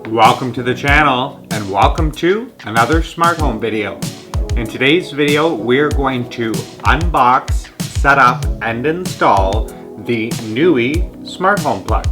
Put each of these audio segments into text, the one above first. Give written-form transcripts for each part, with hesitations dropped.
Welcome to the channel and welcome to another smart home video. In today's video, we're going to unbox, set up, and install the Nooie Smart Home Plug.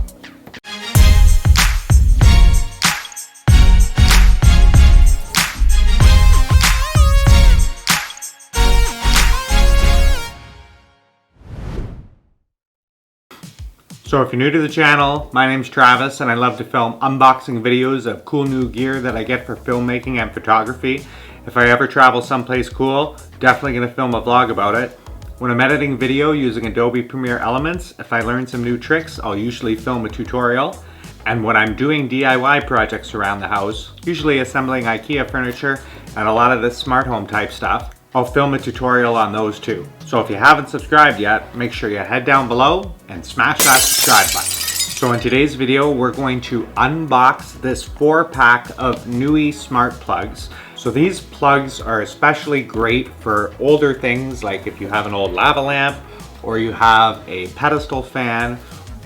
So if you're new to the channel, my name's Travis and I love to film unboxing videos of cool new gear that I get for filmmaking and photography. If I ever travel someplace cool, definitely going to film a vlog about it. When I'm editing video using Adobe Premiere Elements, if I learn some new tricks, I'll usually film a tutorial. And when I'm doing DIY projects around the house, usually assembling IKEA furniture and a lot of this smart home type stuff, I'll film a tutorial on those too. So if you haven't subscribed yet, make sure you head down below and smash that subscribe button. So in today's video, we're going to unbox this 4-pack of Nooie Smart Plugs. So these plugs are especially great for older things, like if you have an old lava lamp or you have a pedestal fan,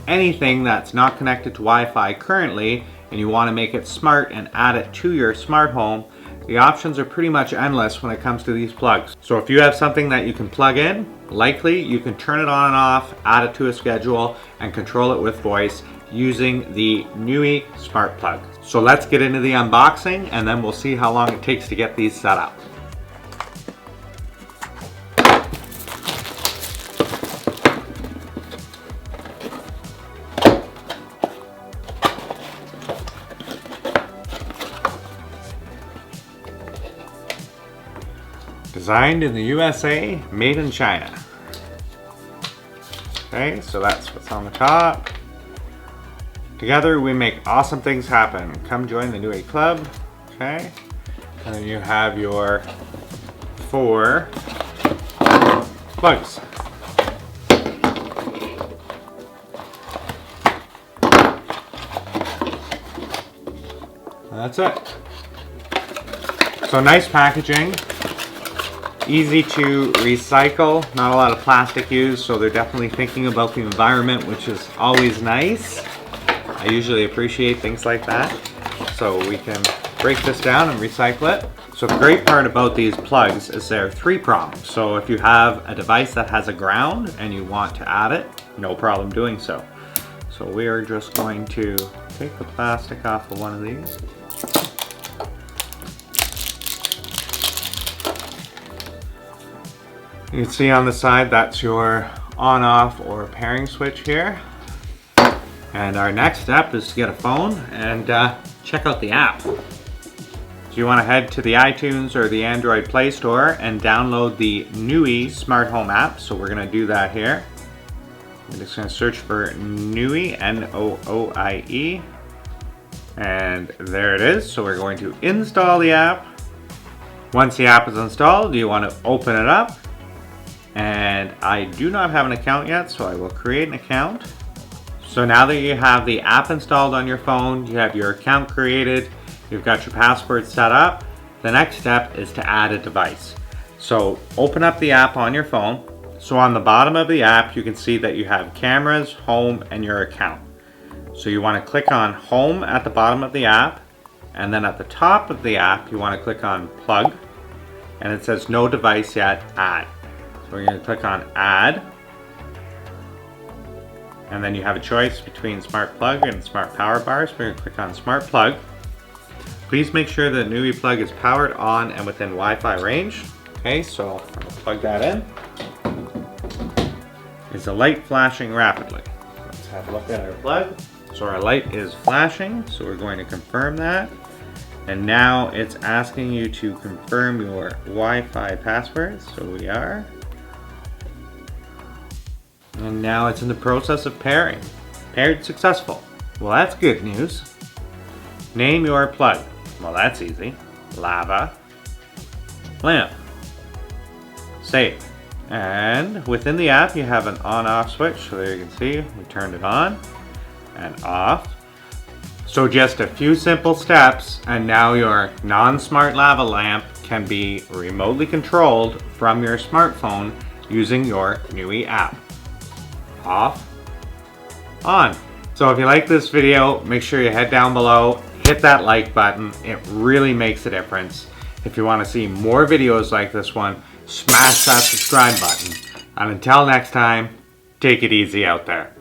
anything that's not connected to Wi-Fi currently and you want to make it smart and add it to your smart home. The options are pretty much endless when it comes to these plugs. So if you have something that you can plug in, likely you can turn it on and off, add it to a schedule, and control it with voice using the Nooie Smart Plug. So let's get into the unboxing and then we'll see how long it takes to get these set up. Designed in the USA, made in China. Okay, so that's what's on the top. Together we make awesome things happen. Come join the Nooie Club. Okay, and then you have your 4 plugs. And that's it. So nice packaging. Easy to recycle, not a lot of plastic used, so they're definitely thinking about the environment, which is always nice. I usually appreciate things like that. So we can break this down and recycle it. So the great part about these plugs is they're 3-pronged. So if you have a device that has a ground and you want to add it, no problem doing so. So we are just going to take the plastic off of one of these. You can see on the side that's your on-off or pairing switch here. And our next step is to get a phone and check out the app. So you want to head to the iTunes or the Android Play Store and download the Nooie Smart Home app. So we're going to do that here. I'm just going to search for Nooie, N-O-O-I-E. And there it is. So we're going to install the app. Once the app is installed, you want to open it up. And I do not have an account yet, so I will create an account. So now that you have the app installed on your phone, you have your account created, you've got your password set up, the next step is to add a device. So open up the app on your phone. So on the bottom of the app, you can see that you have cameras, home, and your account. So you want to click on home at the bottom of the app, and then at the top of the app, you want to click on plug, and it says no device yet, add. So we're going to click on add, and then you have a choice between smart plug and smart power bars. We're going to click on smart plug. Please make sure the Nooie plug is powered on and within Wi-Fi range. Okay, so I'm going to plug that in. Is the light flashing rapidly? Let's have a look at our plug. So our light is flashing, so we're going to confirm that. And now it's asking you to confirm your Wi-Fi password, so we are. And now it's in the process of pairing. Paired successful. Well, that's good news. Name your plug. Well, that's easy. Lava lamp. Save. And within the app, you have an on-off switch. So there you can see, we turned it on and off. So just a few simple steps, and now your non-smart lava lamp can be remotely controlled from your smartphone using your Nooie app. Off, on. So if you like this video, make sure you head down below, hit that like button. It really makes a difference. If you want to see more videos like this one, smash that subscribe button. And until next time, take it easy out there.